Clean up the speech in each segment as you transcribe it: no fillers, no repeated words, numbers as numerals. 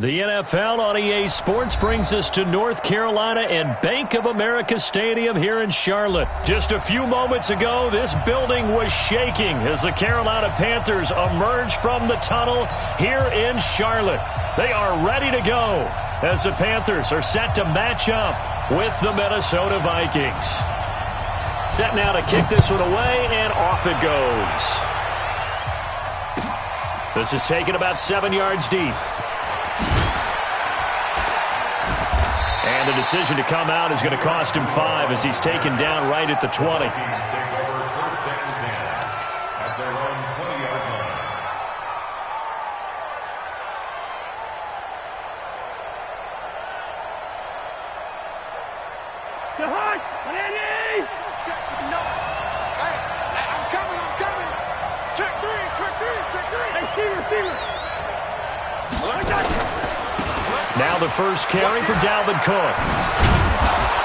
The NFL on EA Sports brings us to North Carolina and Bank of America Stadium here in Charlotte. Just a few moments ago, this building was shaking as the Carolina Panthers emerged from the tunnel here in Charlotte. They are ready to go as the Panthers are set to match up with the Minnesota Vikings. Set now to kick this one away, and off it goes. This is taken about 7 yards deep. And the decision to come out is going to cost him 5 as he's taken down right at the 20. Now the first carry for Dalvin Cook.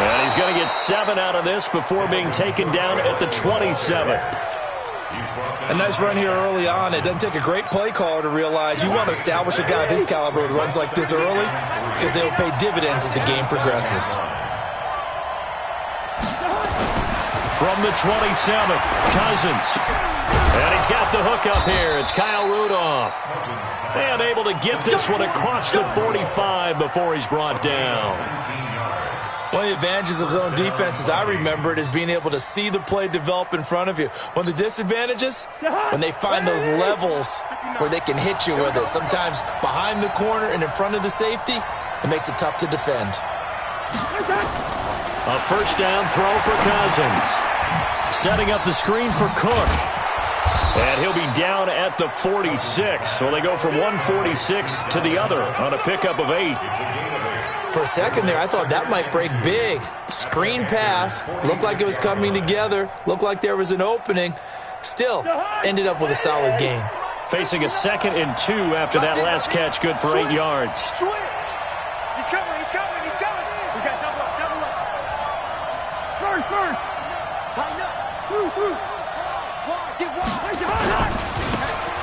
And he's going to get 7 out of this before being taken down at the 27. A nice run here early on. It doesn't take a great play caller to realize you want to establish a guy of his caliber with runs like this early because they will pay dividends as the game progresses. From the 27, Cousins. And he's got the hook up here. It's Kyle Rudolph. And able to get this one across the 45 before he's brought down. One of the advantages of zone defense, as I remember it, is being able to see the play develop in front of you. One of the disadvantages, when they find those levels where they can hit you with it, sometimes behind the corner and in front of the safety, it makes it tough to defend. A first down throw for Cousins. Setting up the screen for Cook. And he'll be down at the 46. So they go from 146 to the other on a pickup of 8. For a second there, I thought that might break big. Screen pass. Looked like it was coming together. Looked like there was an opening. Still, ended up with a solid gain. Facing a 2nd and 2 after that last catch, good for 8 yards. He's coming, he's coming, he's coming. We got double up, double up. First. Tighten up. Through.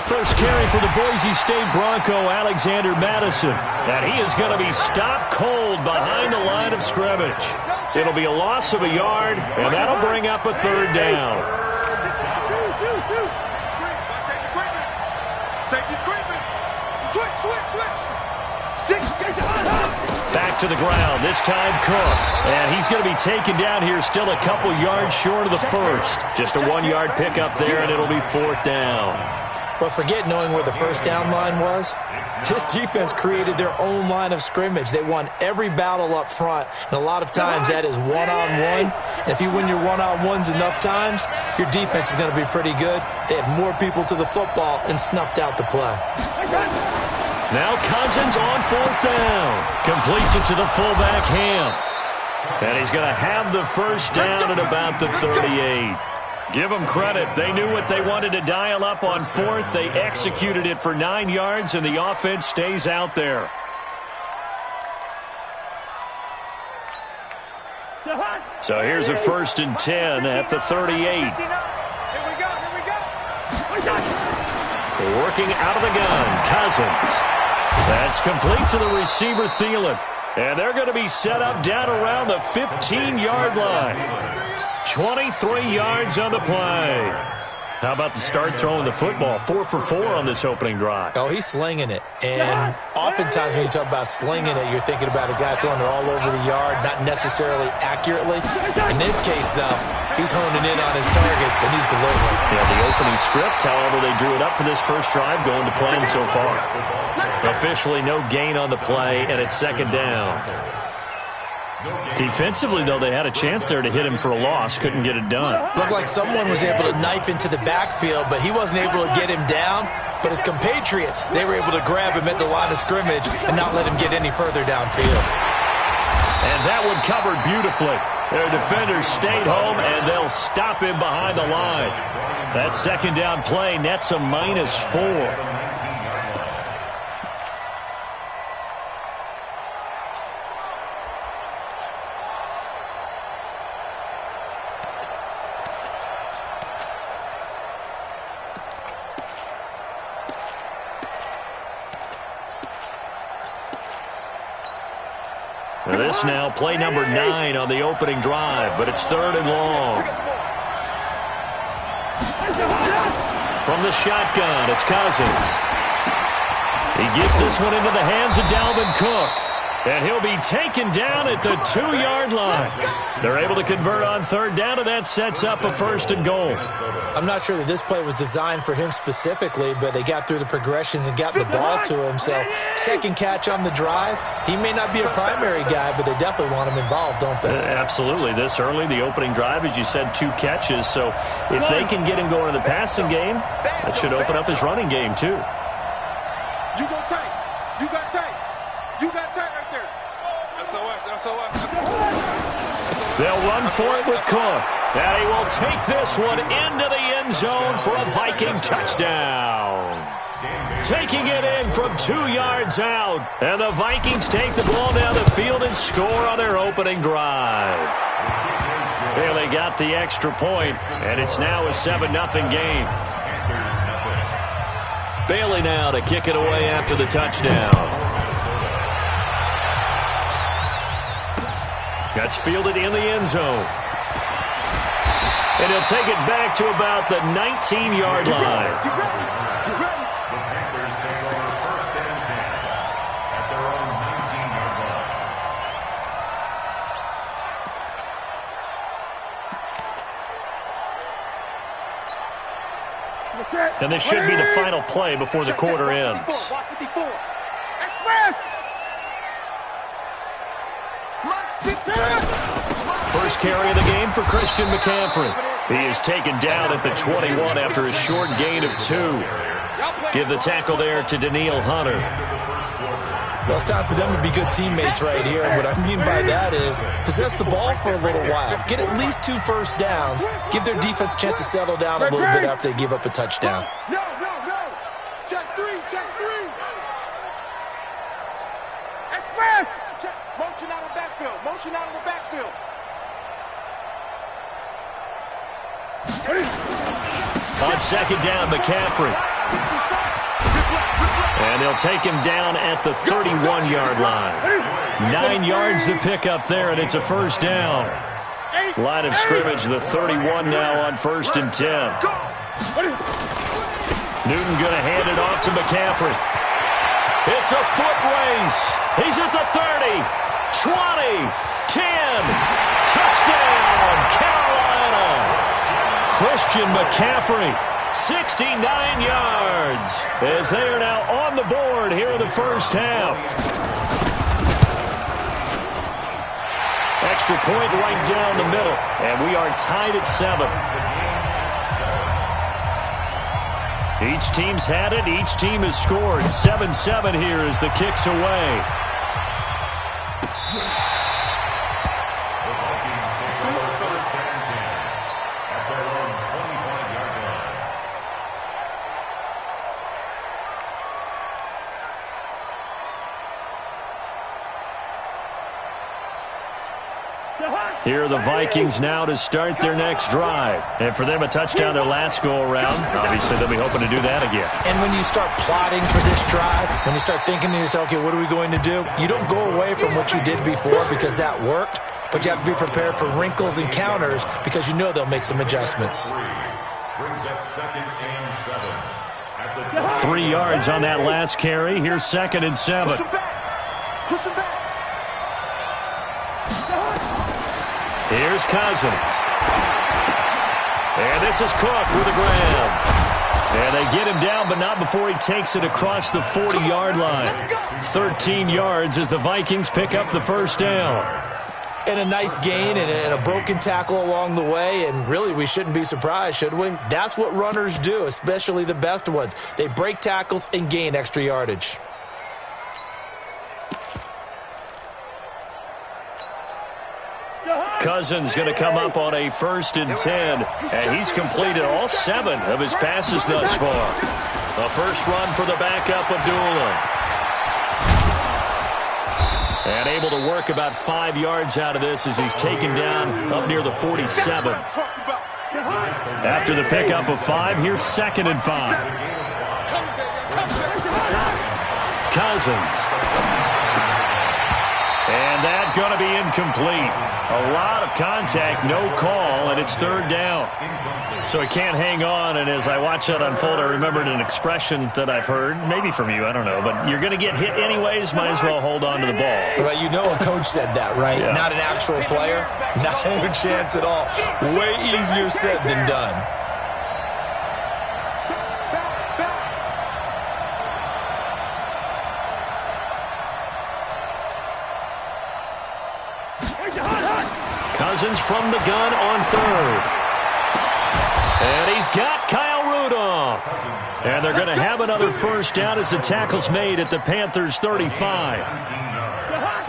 First carry for the Boise State Bronco, Alexander Madison. And he is going to be stopped cold behind the line of scrimmage. It'll be a loss of a yard, and that'll bring up a 3rd down. Back to the ground, this time Cook. And he's going to be taken down here still a couple yards short of the first. Just a 1-yard pickup there, and it'll be 4th down. But forget knowing where the first down line was. This defense created their own line of scrimmage. They won every battle up front, and a lot of times that is one-on-one. And if you win your one-on-ones enough times, your defense is going to be pretty good. They had more people to the football and snuffed out the play. Now Cousins on 4th down. Completes it to the fullback, Ham. And he's going to have the first down at about the 38. Give them credit. They knew what they wanted to dial up on 4th. They executed it for 9 yards, and the offense stays out there. So here's a 1st and 10 at the 38. Here we go. Working out of the gun, Cousins. That's complete to the receiver, Thielen. And they're going to be set up down around the 15-yard line. 23 yards on the play. How about the start throwing the football? 4 for 4 on this opening drive. Oh, he's slinging it. And oftentimes when you talk about slinging it, you're thinking about a guy throwing it all over the yard, not necessarily accurately. In this case, though, he's honing in on his targets, and he's delivering. Yeah, the opening script, however, they drew it up for this first drive going to plan so far. Officially no gain on the play, and it's 2nd down. Defensively, though, they had a chance there to hit him for a loss. Couldn't get it done. Looked like someone was able to knife into the backfield, but he wasn't able to get him down. But his compatriots, they were able to grab him at the line of scrimmage and not let him get any further downfield. And that one covered beautifully. Their defenders stayed home, and they'll stop him behind the line. That 2nd down play nets a -4. This now play number 9 on the opening drive, but it's 3rd and long. From the shotgun, it's Cousins. He gets this one into the hands of Dalvin Cook. And he'll be taken down at the 2-yard line. They're able to convert on 3rd down, and that sets up a 1st and goal. I'm not sure that this play was designed for him specifically, but they got through the progressions and got the ball to him. So, 2nd catch on the drive. He may not be a primary guy, but they definitely want him involved, don't they? Absolutely. This early, the opening drive, as you said, 2 catches. So, if they can get him going in the passing game, that should open up his running game, too. You go tight. You got tight. You got tight right there. SOS. They'll run for it with Cook. And he will take this one into the end zone for a Viking touchdown. Taking it in from 2 yards out. And the Vikings take the ball down the field and score on their opening drive. Well, they got the extra point, and it's now a 7-0 game. Bailey now to kick it away after the touchdown. That's fielded in the end zone. And he'll take it back to about the 19-yard line. You ready? The Panthers take over 1st and 10 at their own 19-yard line. And this should be the final play before the quarter ends. First carry of the game for Christian McCaffrey. He is taken down at the 21 after a short gain of 2. Give the tackle there to Daniil Hunter. Well, it's time for them to be good teammates right here. What I mean by that is possess the ball for a little while. Get at least 2 first downs. Give their defense a chance to settle down a little bit after they give up a touchdown. No. Check 3. Express. Check. Motion out of the backfield. On 2nd down, McCaffrey. And they'll take him down at the 31-yard line. 9 yards to pick up there, and it's a 1st down. Line of scrimmage, the 31 now on 1st and 10. Newton going to hand it off to McCaffrey. It's a foot race. He's at the 30, 20, 10. Touchdown, Carolina. Christian McCaffrey, 69 yards, as they are now on the board here in the first half. Extra point right down the middle, and we are tied at 7. Each team's had it. Each team has scored. 7-7 here as the kick's away. Here are the Vikings now to start their next drive. And for them, a touchdown their last go-around. Obviously, they'll be hoping to do that again. And when you start plotting for this drive, when you start thinking to yourself, okay, what are we going to do? You don't go away from what you did before because that worked, but you have to be prepared for wrinkles and counters because you know they'll make some adjustments. Brings up 2nd and 7. 3 yards on that last carry. Here's 2nd and 7. Push him back. Here's Cousins. And this is Cook with a grab. And they get him down, but not before he takes it across the 40-yard line. 13 yards as the Vikings pick up the 1st down. And a nice gain and a broken tackle along the way, and really we shouldn't be surprised, should we? That's what runners do, especially the best ones. They break tackles and gain extra yardage. Cousins going to come up on a 1st and 10, and he's completed all 7 of his passes thus far. A first run for the backup, Abdullah. And able to work about 5 yards out of this as he's taken down up near the 47. After the pickup of 5, here's 2nd and 5. Cousins. And that's going to be incomplete. A lot of contact, no call, and it's third down. So he can't hang on, and as I watch that unfold, I remembered an expression that I've heard, maybe from you, I don't know, but you're going to get hit anyways, might as well hold on to the ball. Well, you know a coach said that, right? Yeah. Not an actual player. Not a chance at all. Way easier said than done. Cousins from the gun on third. And he's got Kyle Rudolph. And they're going to have another first down as the tackle's made at the Panthers' 35.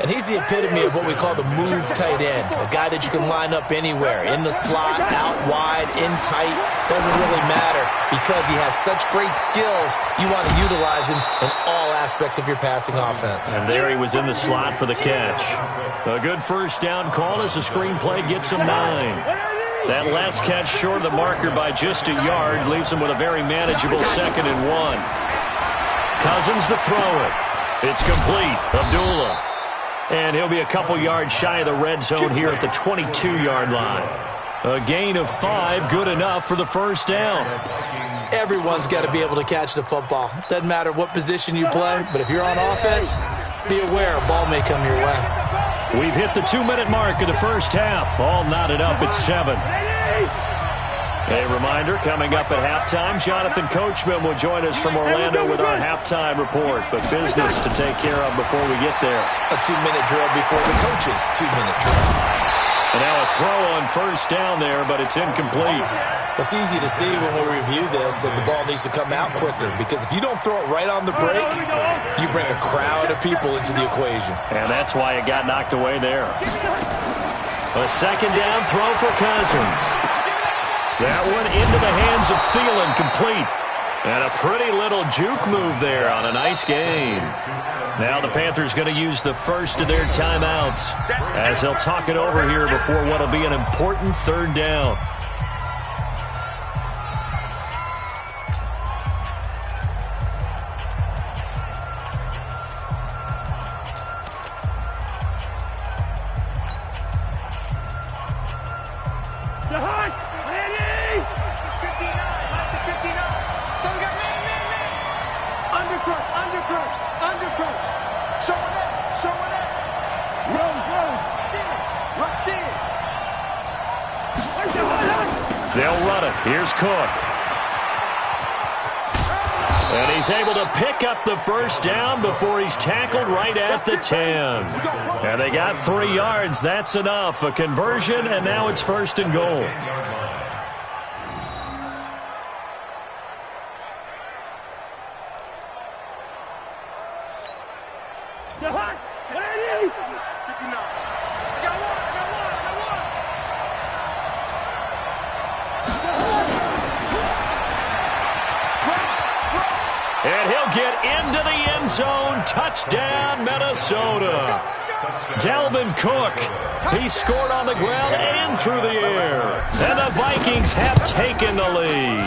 And he's the epitome of what we call the move tight end, a guy that you can line up anywhere, in the slot, out wide, in tight, doesn't really matter because he has such great skills. You want to utilize him in all aspects of your passing offense. And there he was in the slot for the catch. A good first down call as the screenplay gets him 9. That last catch short of the marker by just a yard leaves him with a very manageable 2nd and 1. Cousins to throw it. It's complete. Abdullah. And he'll be a couple yards shy of the red zone here at the 22-yard line. A gain of 5, good enough for the first down. Everyone's got to be able to catch the football. Doesn't matter what position you play, but if you're on offense, be aware a ball may come your way. We've hit the 2-minute mark of the first half. All knotted up at 7. A reminder, coming up at halftime, Jonathan Coachman will join us from Orlando with our halftime report. But business to take care of before we get there. A 2-minute drill before the coach's 2-minute drill. And now a throw on first down there, but it's incomplete. It's easy to see when we review this that the ball needs to come out quicker, because if you don't throw it right on the break, you bring a crowd of people into the equation. And that's why it got knocked away there. A second down throw for Cousins. That one into the hands of Thielen, complete. And a pretty little juke move there on a nice gain. Now the Panthers going to use the first of their timeouts as they'll talk it over here before what will be an important third down. They'll run it. Here's Cook. And he's able to pick up the first down before he's tackled right at the 10. And they got 3 yards. That's enough. A conversion, and now it's 1st and goal. And he'll get into the end zone. Touchdown, Minnesota. Dalvin Cook. He scored on the ground and through the air. And the Vikings have taken the lead.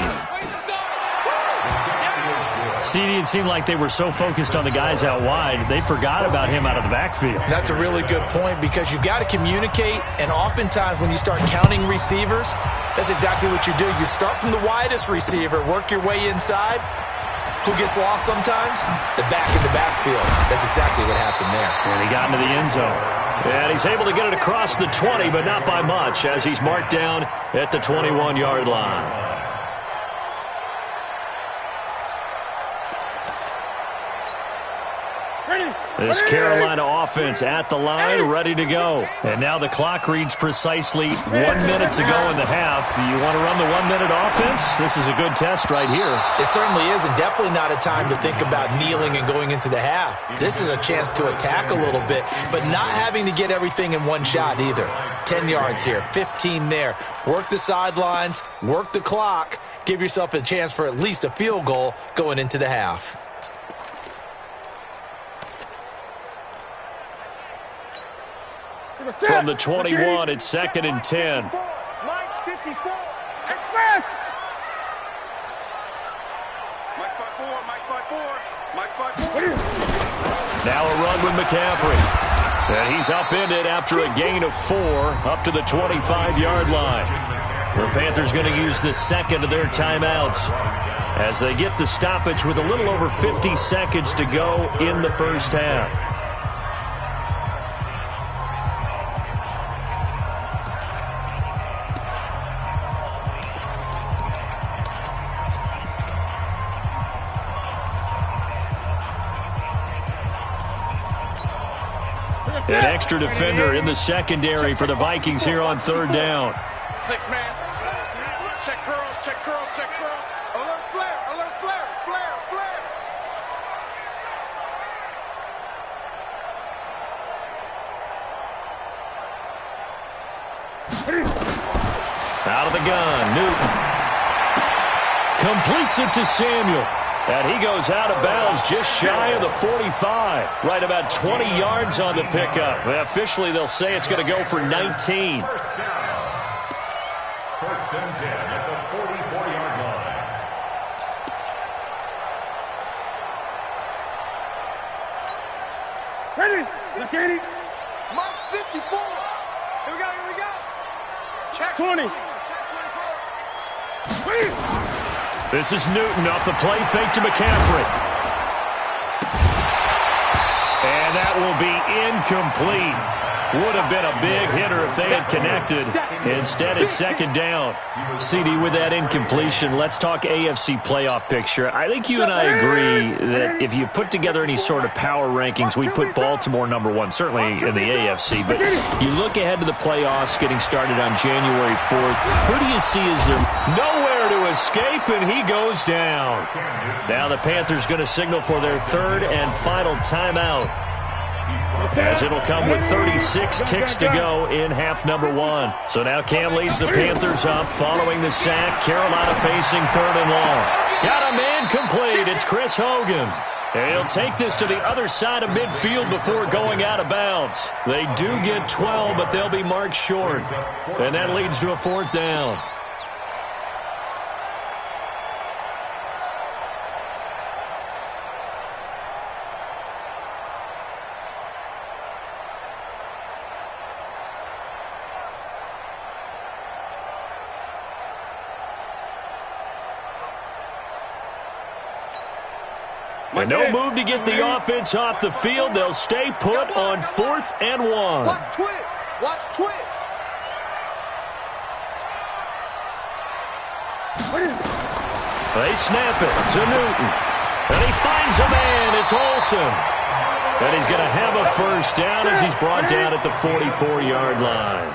CD, it seemed like they were so focused on the guys out wide, they forgot about him out of the backfield. That's a really good point, because you've got to communicate, and oftentimes when you start counting receivers, that's exactly what you do. You start from the widest receiver, work your way inside. Who gets lost sometimes? The back in the backfield. That's exactly what happened there. And he got into the end zone. And he's able to get it across the 20, but not by much, as he's marked down at the 21-yard line. This Carolina offense at the line, ready to go. And now the clock reads precisely 1 minute to go in the half. You want to run the 1 minute offense? This is a good test right here. It certainly is, and definitely not a time to think about kneeling and going into the half. This is a chance to attack a little bit, but not having to get everything in one shot either. 10 yards here, 15 there. Work the sidelines, work the clock, give yourself a chance for at least a field goal going into the half. From the 21, it's 2nd and 10. Mike 54. Express. Mike spot 4. Mike spot 4. Mike spot 4. Now a run with McCaffrey. And he's upended after a gain of 4 up to the 25-yard line. The Panthers going to use the second of their timeouts as they get the stoppage with a little over 50 seconds to go in the first half. An extra defender in the secondary for the Vikings here on third down. 6-man. Check curls, check curls, check curls. Alert flare, alert flare, flare, flare. Out of the gun, Newton. Completes it to Samuel. And he goes out of bounds just shy of the 45. Right about 20 yards on the pickup. Well, officially, they'll say it's going to go for 19. First down. First and 10 at the 44-yard line. Ready? Look at it. Mark 54. Here we go, here we go. Check 20. Check 24. Wait. This is Newton off the play fake to McCaffrey. And that will be incomplete. Would have been a big hitter if they had connected. Instead, it's second down. CD, with that incompletion, let's talk AFC playoff picture. I think you and I agree that if you put together any sort of power rankings, we put Baltimore #1, certainly in the AFC. But you look ahead to the playoffs getting started on January 4th. Who do you see as their nowhere to escape, and he goes down. Now the Panthers going to signal for their third and final timeout, as it'll come with 36 ticks to go in half number 1. So now Cam leads the Panthers up following the sack. Carolina facing third and long. Got a man complete. It's Chris Hogan. And he'll take this to the other side of midfield before going out of bounds. They do get 12, but they'll be marked short. And that leads to a fourth down. And no move to get the offense off the field. They'll stay put on 4th and 1. Watch twist. Watch twist. They snap it to Newton. And he finds a man. It's Olsen. And he's going to have a first down as he's brought down at the 44-yard line.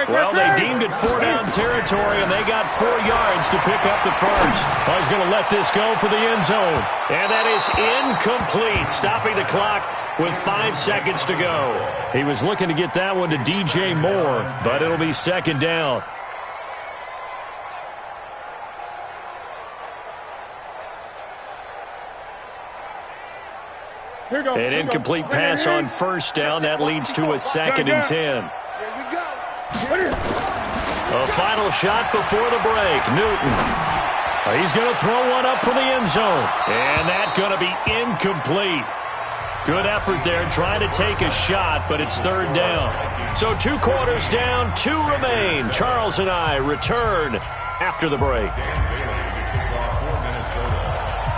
Well, they deemed it 4-down territory, and they got 4 yards to pick up the first. Oh, he's going to let this go for the end zone. And that is incomplete, stopping the clock with 5 seconds to go. He was looking to get that one to DJ Moore, but it'll be second down. An incomplete pass on first down. That leads to a 2nd and 10. A final shot before the break. Newton. He's going to throw one up for the end zone. And that's going to be incomplete. Good effort there trying to take a shot, but it's third down. So 2 quarters down, 2 remain. Charles and I return after the break.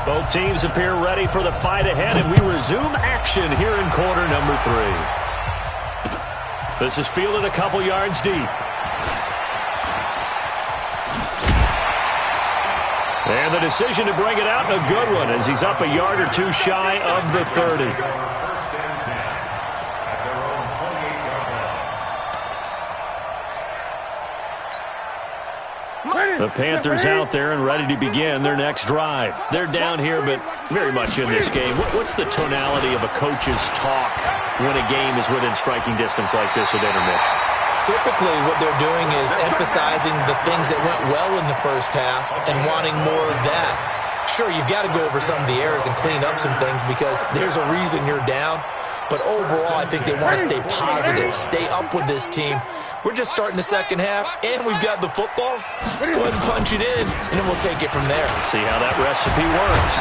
Both teams appear ready for the fight ahead, and we resume action here in quarter number 3. This is fielded a couple yards deep. And the decision to bring it out, a good one, as he's up a yard or 2 shy of the 30. The Panthers out there and ready to begin their next drive. They're down here, but very much in this game. What's the tonality of a coach's talk when a game is within striking distance like this with intermission? Typically, what they're doing is emphasizing the things that went well in the first half and wanting more of that. Sure, you've got to go over some of the errors and clean up some things because there's a reason you're down. But overall, I think they want to stay positive, stay up with this team. We're just starting the second half, and we've got the football. Let's go ahead and punch it in, and then we'll take it from there. See how that recipe works.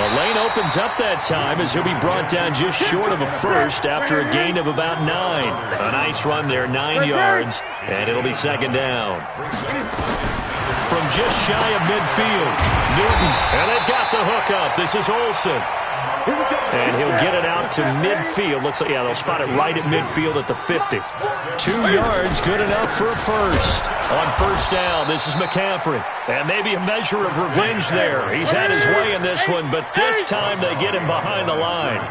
A lane opens up that time as he'll be brought down just short of a first after a gain of about 9. A nice run there, 9 yards, and it'll be second down. From just shy of midfield, Newton, and they've got the hook up. This is Olsen. And he'll get it out to midfield. Looks like, yeah, they'll spot it right at midfield at the 50. 2 yards, good enough for a first. On first down, this is McCaffrey. And maybe a measure of revenge there. He's had his way in this one, but this time they get him behind the line.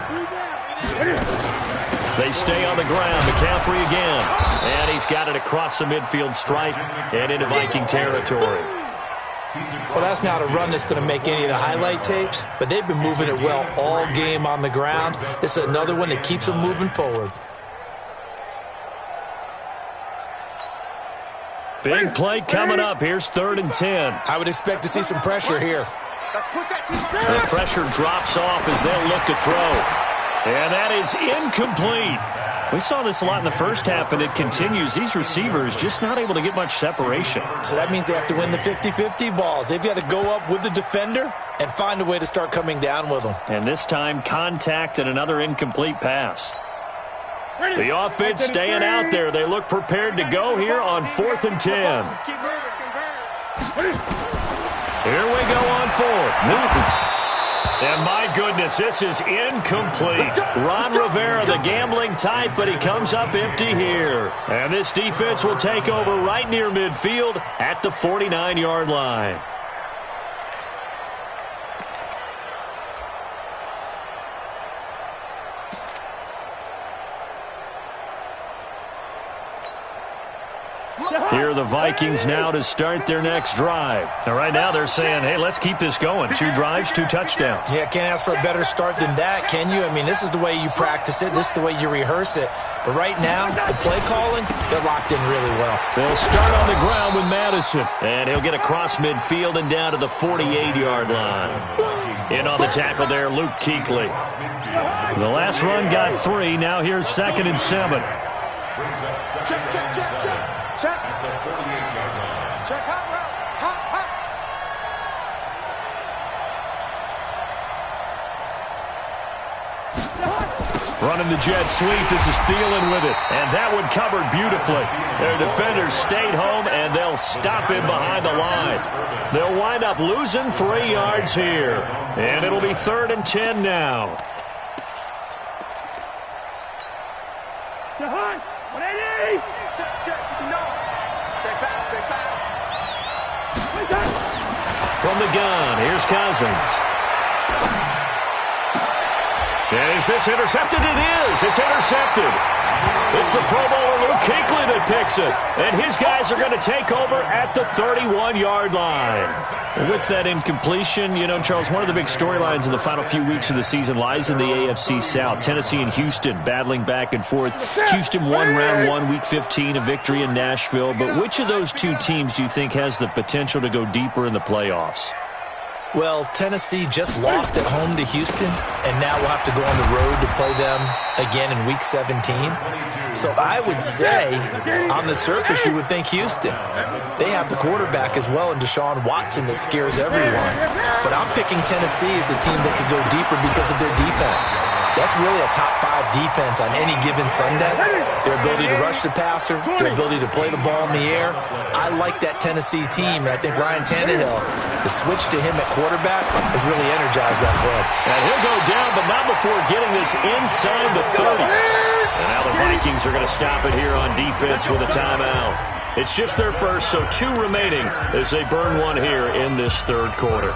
They stay on the ground. McCaffrey again. And he's got it across the midfield stripe and into Viking territory. Well, that's not a run that's going to make any of the highlight tapes, but they've been moving it well all game on the ground. This is another one that keeps them moving forward. Big play coming up. Here's 3rd and 10. I would expect to see some pressure here. The pressure drops off as they'll look to throw. And that is incomplete. We saw this a lot in the first half, and it continues. These receivers just not able to get much separation. So that means they have to win the 50-50 balls. They've got to go up with the defender and find a way to start coming down with them. And this time, contact and another incomplete pass. The offense staying out there. They look prepared to go here on 4th and 10. Here we go on 4th. Newton. And my goodness, this is incomplete. Ron Rivera, the gambling type, but he comes up empty here. And this defense will take over right near midfield at the 49-yard line. Here are the Vikings now to start their next drive. Now, right now they're saying, hey, let's keep this going. 2 drives, 2 touchdowns. Yeah, can't ask for a better start than that, can you? I mean, this is the way you practice it. This is the way you rehearse it. But right now, the play calling, they're locked in really well. They'll start on the ground with Madison. And he'll get across midfield and down to the 48-yard line. In on the tackle there, Luke Kuechly. The last run got 3. Now here's 2nd and 7. Check. Check. At the 48-yard line. Check hot route. Hot. Running the jet sweep. This is Thielen with it. And that one covered beautifully. Their defenders stayed home, and they'll stop him behind the line. They'll wind up losing 3 yards here. And it'll be 3rd and 10 now. Check. 180. Check. Check back. From the gun, here's Cousins. And is this intercepted? It is. It's intercepted. It's the Pro Bowler Luke Kuechly that picks it. And his guys are going to take over at the 31-yard line. With that incompletion, you know, Charles, one of the big storylines in the final few weeks of the season lies in the AFC South. Tennessee and Houston battling back and forth. Houston won round 1, week 15, a victory in Nashville. But which of those 2 teams do you think has the potential to go deeper in the playoffs? Well, Tennessee just lost at home to Houston, and now we'll have to go on the road to play them again in Week 17. So I would say, on the surface, you would think Houston. They have the quarterback as well in Deshaun Watson that scares everyone. But I'm picking Tennessee as the team that could go deeper because of their defense. That's really a top 5 defense on any given Sunday. Their ability to rush the passer, their ability to play the ball in the air. I like that Tennessee team, and I think Ryan Tannehill, the switch to him at quarterback has really energized that club. And he'll go down, but not before getting this inside the 30. And now the Vikings are going to stop it here on defense with a timeout. It's just their first, so 2 remaining as they burn 1 here in this 3rd quarter.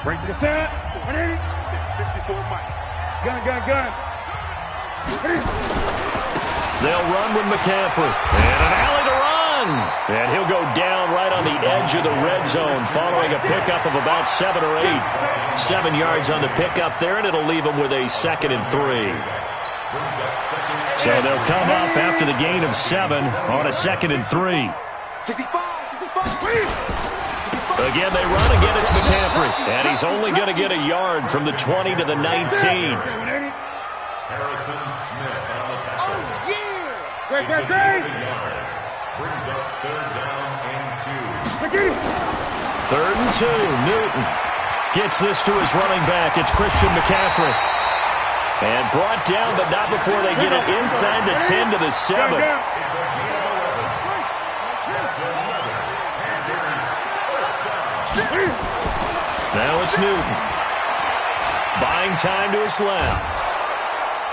Break to the center. 180. 54 Mike. Gun. They'll run with McCaffrey. And an alley to run. And he'll go down right on the edge of the red zone following a pickup of about 7 or 8. 7 yards on the pickup there, and it'll leave them with a 2nd and 3. So they'll come up after the gain of 7 on a 2nd and 3. 65. Again, they run. Again, it's McCaffrey. And he's only going to get a yard from the 20 to the 19. Harrison Smith on the tackle. Oh, yeah! Great. Brings up 3rd down and 2. 3rd and 2. Newton gets this to his running back. It's Christian McCaffrey. And brought down, but not before they get it inside the 10 to the 7. It's a gain of 11. That's another Panthers first down. Now it's Newton. Buying time to his left.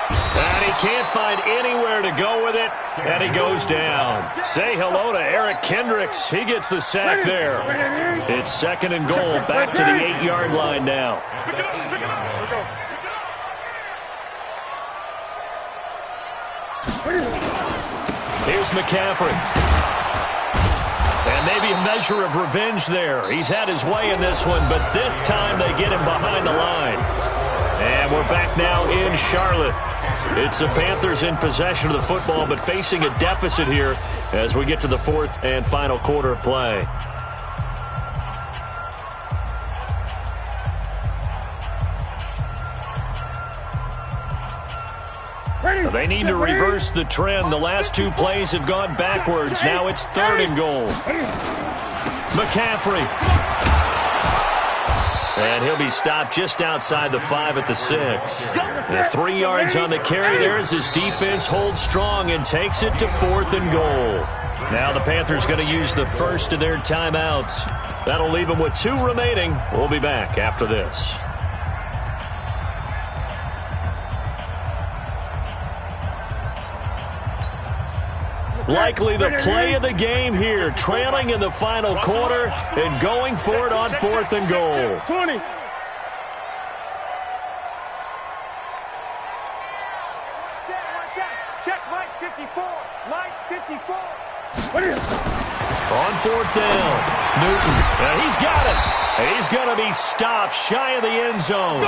And he can't find anywhere to go with it, and he goes down. Say hello to Eric Kendricks. He gets the sack there. It's 2nd and goal, back to the 8-yard line now. Here's McCaffrey. And maybe a measure of revenge there. He's had his way in this one, but this time they get him behind the line. And we're back now in Charlotte. It's the Panthers in possession of the football, but facing a deficit here as we get to the 4th and final quarter of play. They need to reverse the trend. The last 2 plays have gone backwards. Now it's 3rd and goal. McCaffrey. And he'll be stopped just outside the 5 at the 6. The 3 yards on the carry there as his defense holds strong and takes it to 4th and goal. Now the Panthers going to use the first of their timeouts. That'll leave them with 2 remaining. We'll be back after this. Likely the play of the game here, trailing in the final quarter and going for it on 4th and goal. 20. Check Mike 54. Mike 54. On 4th down, Newton. And he's got it. And he's going to be stopped shy of the end zone.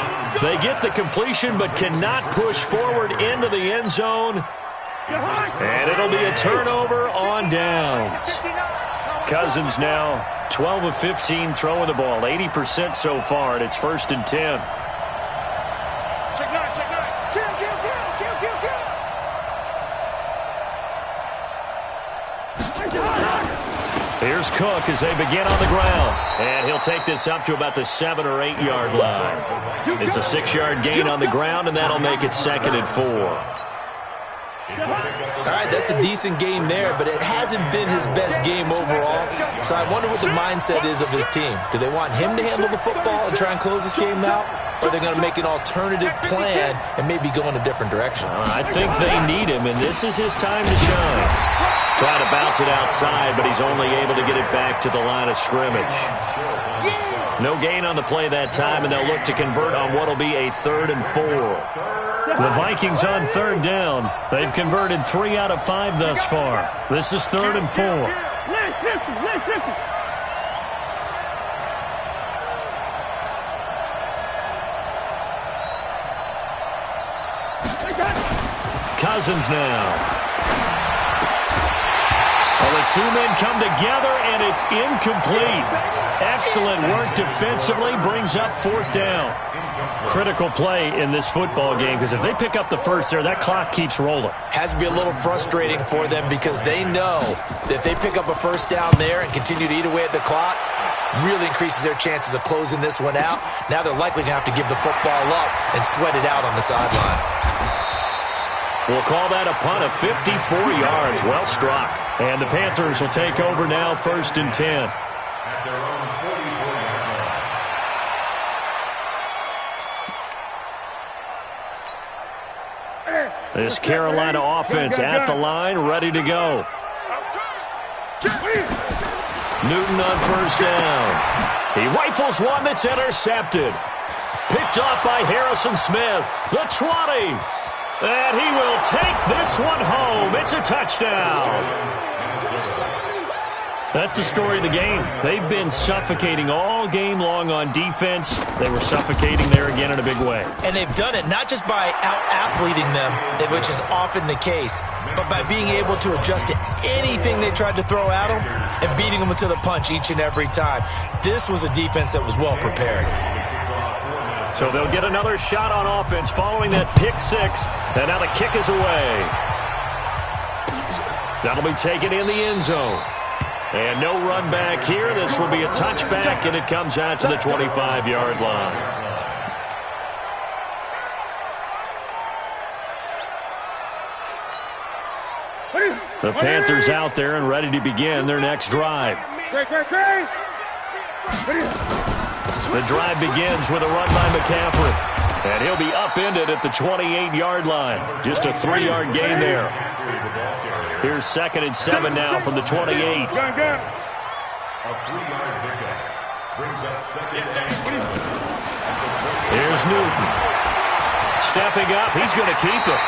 They get the completion but cannot push forward into the end zone. And it'll be a turnover on downs. Cousins now 12 of 15 throwing the ball, 80% so far, and it's 1st and 10. Check 9, check 9. Kill. Here's Cook as they begin on the ground. And he'll take this up to about the 7 or 8 yard line. It's a 6-yard gain on the ground, and that'll make it 2nd and 4. All right, that's a decent game there, but it hasn't been his best game overall. So I wonder what the mindset is of his team. Do they want him to handle the football and try and close this game out? Or are they going to make an alternative plan and maybe go in a different direction? I think they need him, and this is his time to shine. Trying to bounce it outside, but he's only able to get it back to the line of scrimmage. No gain on the play that time, and they'll look to convert on what will be a 3rd and 4. The Vikings on 3rd down. They've converted 3 out of 5 thus far. This is 3rd and 4. Cousins now. Well, the 2 men come together, and it's incomplete. Excellent work defensively, brings up 4th down. Critical play in this football game, because if they pick up the first there, that clock keeps rolling. Has to be a little frustrating for them because they know that if they pick up a first down there and continue to eat away at the clock, really increases their chances of closing this one out. Now they're likely going to have to give the football up and sweat it out on the sideline. We'll call that a punt of 54 yards. Well struck. And the Panthers will take over now, 1st and 10. At their own 44-yard line. This Carolina offense at the line, ready to go. Newton on 1st down. He rifles one that's intercepted. Picked off by Harrison Smith. The 20. And he will take this one home. It's a touchdown. That's the story of the game. They've been suffocating all game long on defense. They were suffocating there again in a big way. And they've done it not just by out-athleting them, which is often the case, but by being able to adjust to anything they tried to throw at them and beating them to the punch each and every time. This was a defense that was well prepared. So they'll get another shot on offense following that pick 6. And now the kick is away. That'll be taken in the end zone. And no run back here. This will be a touchback, and it comes out to the 25-yard line. The Panthers out there and ready to begin their next drive. The drive begins with a run by McCaffrey. And he'll be upended at the 28-yard line. Just a 3-yard gain there. Here's 2nd and 7 now from the 28. A 3-yard pickup brings up 2nd and 7. Here's Newton. Stepping up, he's going to keep it.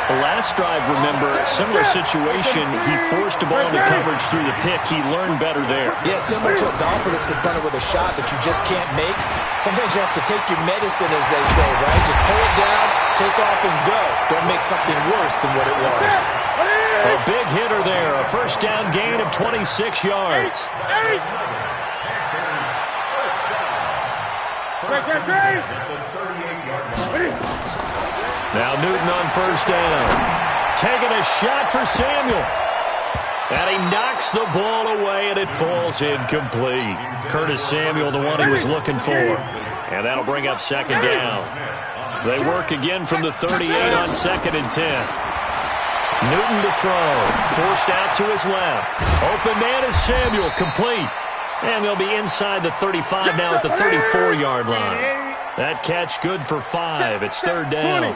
The last drive, remember, similar situation. He forced a ball into coverage through the pick. He learned better there. Yeah, similar to a golfer that's confronted with a shot that you just can't make. Sometimes you have to take your medicine, as they say, right? Just pull it down, take off, and go. Don't make something worse than what it was. A big hitter there. A first down gain of 26 yards. Now Newton on first down. Taking a shot for Samuel. And he knocks the ball away, and it falls incomplete. Curtis Samuel, the one he was looking for. And that'll bring up 2nd down. They work again from the 38 on 2nd and 10. Newton to throw. Forced out to his left. Open man is Samuel. Complete. And they'll be inside the 35 now at the 34-yard line. That catch good for 5. It's 3rd down.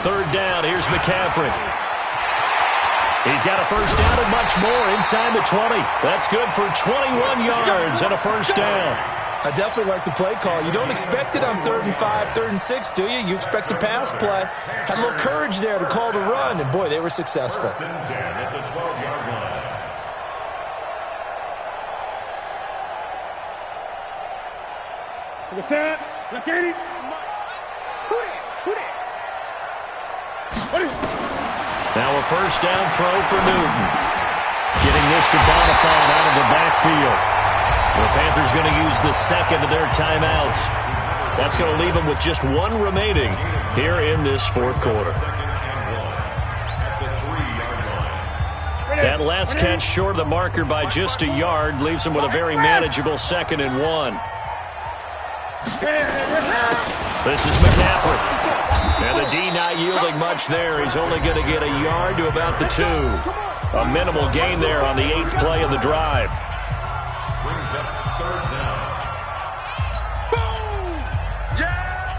3rd down. Here's McCaffrey. He's got a first down and much more inside the 20. That's good for 21 yards and a first down. I definitely like the play call. You don't expect it on 3rd and 5, 3rd and 6, do you? You expect a pass play. Had a little courage there to call the run, and boy, they were successful. 1st and 10 at the 12-yard line. Now a first down throw for Newton. Getting this to Bonifant out of the backfield. The Panthers going to use the 2nd of their timeouts. That's going to leave them with just 1 remaining here in this 4th quarter. That last catch short of the marker by just a yard leaves them with a very manageable 2nd and 1. This is McCaffrey. And the D not yielding much there. He's only going to get a yard to about the 2. A minimal gain there on the 8th play of the drive. Brings up 3rd down. Boom! Yeah,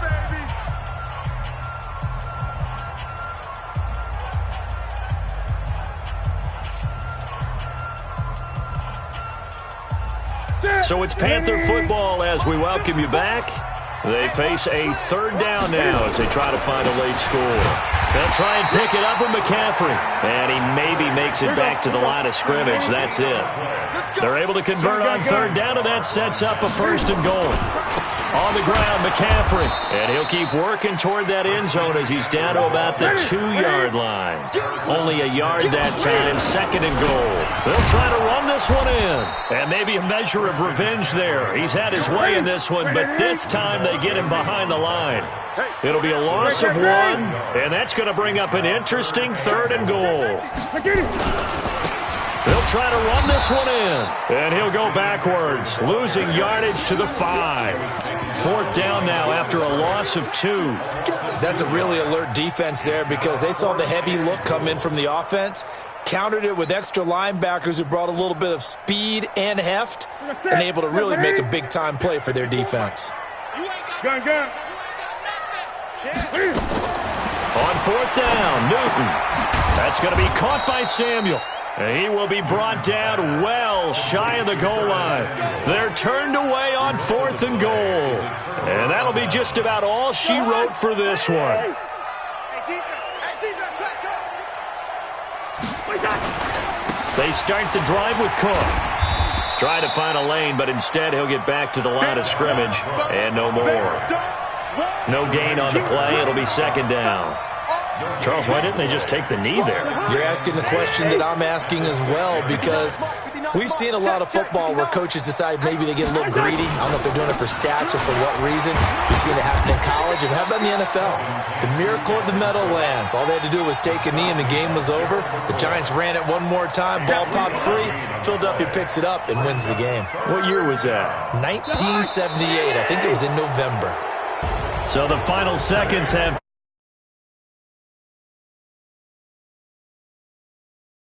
baby! So it's Panther football as we welcome you back. They face a 3rd down now as they try to find a late score. They'll try and pick it up with McCaffrey. And he maybe makes it back to the line of scrimmage. That's it. They're able to convert on 3rd down, and that sets up a 1st and goal. On the ground, McCaffrey. And he'll keep working toward that end zone as he's down to about the 2-yard line. Only a yard that time, 2nd and goal. They'll try to run this one in. And maybe a measure of revenge there. He's had his way in this one, but this time they get him behind the line. It'll be a loss of 1, and that's going to bring up an interesting 3rd and goal. They'll try to run this one in, and he'll go backwards, losing yardage to the 5. 4th down now after a loss of 2. That's a really alert defense there because they saw the heavy look come in from the offense, countered it with extra linebackers who brought a little bit of speed and heft, and able to really make a big-time play for their defense. Gun. On 4th down, Newton. That's going to be caught by Samuel. And he will be brought down well shy of the goal line. They're turned away on 4th and goal. And that'll be just about all she wrote for this one. They start the drive with Cook. Try to find a lane, but instead he'll get back to the line of scrimmage. And no more. No gain on the play. It'll be 2nd down. Charles, why didn't they just take the knee there? You're asking the question that I'm asking as well because We've seen a lot of football where coaches decide maybe they get a little greedy. I don't know if they're doing it for stats or for what reason. We've seen it happen in college, and how about in the NFL? The miracle of the Meadowlands. All they had to do was take a knee, and the game was over. The Giants ran it one more time. Ball popped free. Philadelphia picks it up and wins the game. What year was that? 1978. I think it was in November. So the final seconds have